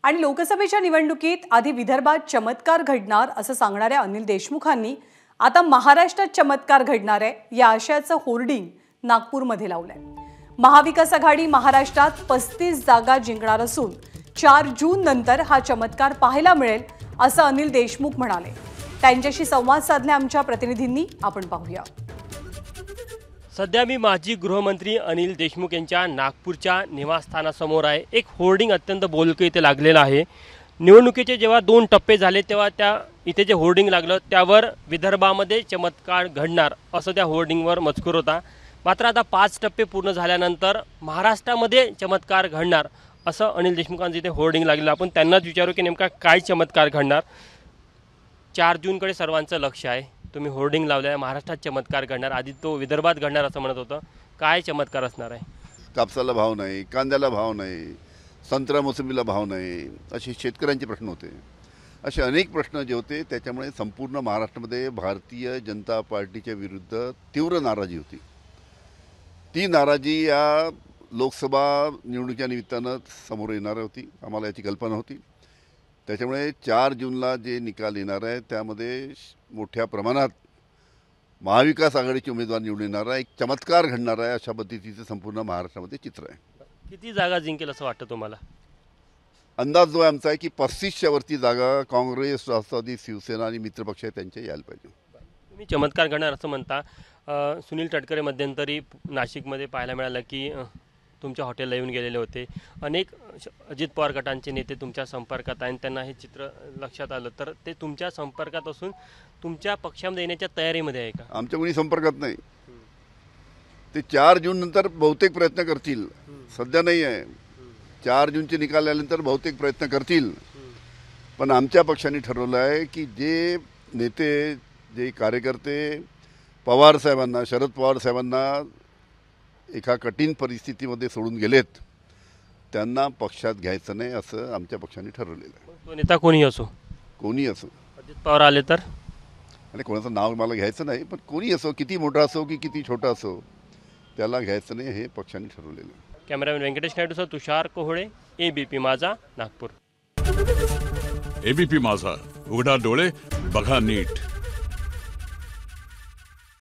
आणि लोकसभेच्या निवडणुकीत आधी विदर्भात चमत्कार घडणार असं सांगणाऱ्या अनिल देशमुखांनी आता महाराष्ट्रात चमत्कार घडणार आहे या आशयाचं होर्डिंग नागपूरमध्ये लावलंय। महाविकास आघाडी महाराष्ट्रात 35 जागा जिंकणार असून 4 जून नंतर हा चमत्कार पाहायला मिळेल असं अनिल देशमुख म्हणाले। त्यांच्याशी संवाद साधले आमच्या प्रतिनिधींनी, आपण पाहूया। सध्या मी माजी गृहमंत्री अनिल देशमुख यांच्या नागपूरच्या निवासस्थानासमोर आहे। एक होर्डिंग अत्यंत बोलकं इथे लागलेलं आहे। निवडणुकीचे जेव्हा 2 टप्पे झाले तेव्हा इथे जे होर्डिंग लागलं त्यावर विदर्भामध्ये चमत्कार घडणार असं त्या होर्डिंगवर मजकूर होता। मात्र आता 5 टप्पे पूर्ण झाल्यानंतर महाराष्ट्रामध्ये चमत्कार घडणार असं अनिल देशमुखांचं इथे होर्डिंग लागलेलं। आपण त्यांनाच विचारू की नेमका काय चमत्कार घडणार। 4 जूनकडे सर्वांचं लक्ष आहे। तुम्ही होर्डिंग लावलाय, महाराष्ट्रात चमत्कार घडणार, आधी तो विदर्भात घडणार असं म्हणत होतं। काय चमत्कार असणार आहे? कापसाला भाव नाही, कांद्याला भाव नाही, संत्रा मोसंबीला भाव नाही, असे शेतकऱ्यांचे प्रश्न होते। असे अनेक प्रश्न जे होते त्याच्यामुळे संपूर्ण महाराष्ट्रामध्ये भारतीय जनता पार्टीच्या विरुद्ध तीव्र नाराजी होती। ती नाराजी या लोकसभा निवडणुकीच्या निमित्तानं समोर येणार होती, आम्हाला याची कल्पना होती। त्याच्यामुळे 4 जूनला जे निकाल येणार आहे त्यामध्ये मोठ्या प्रमाणात महाविकास आघाडीचे उमेदवार निवडून येणार आहे, एक चमत्कार घडणार आहे अशा पद्धतीचं संपूर्ण महाराष्ट्रामध्ये चित्र आहे। किती जागा जिंकेल असं वाटतं तुम्हाला? अंदाज जो आहे आमचा आहे की 35च्या वरती जागा काँग्रेस, राष्ट्रवादी, शिवसेना आणि मित्रपक्ष त्यांचे यायला पाहिजे। तुम्ही चमत्कार घडणार असं म्हणता। सुनील तटकरे मध्यंतरी नाशिकमध्ये पाहायला मिळालं की तुमच्या हॉटेलला येऊन गेलेले होते। अनेक अजित पवार गटांचे नेते तुमच्या संपर्कात आहेत, त्यांना हे चित्र लक्षात आलं, तर ते तुमच्या संपर्कात असून तुमच्या पक्षामध्ये येण्याच्या तयारीमध्ये आहे का? आमच्या कोणी संपर्कात नाही। ते 4 जून नंतर बहुतेक प्रयत्न करतील, सध्या नाही आहे। 4 जूनचे निकाल आल्यानंतर बहुतेक प्रयत्न करतील, पण आमच्या पक्षाने ठरवलं आहे की जे नेते, जे कार्यकर्ते पवार साहेबांना, शरद पवार साहेबांना एका कठीण परिस्थितीमध्ये सोडून गेलेत, त्यांना पक्षात घ्यायचं नाही असं आमच्या पक्षाने ठरवलेलं आहे। तो नेता कोणी असो, अजित पवार आले तर? आणि कोणाचं नाव मला घ्यायचं नाही, पण कोणी असो, किती मोठा असो की किती छोटा असो, त्याला घ्यायचं नाही हे पक्षाने ठरवलेलं आहे। कॅमेरामॅन व्यंकटेश नायडूसह तुषार कोहळे, एबीपी माझा, नागपूर। एबीपी माझा, उघडा डोळे बघा नीट।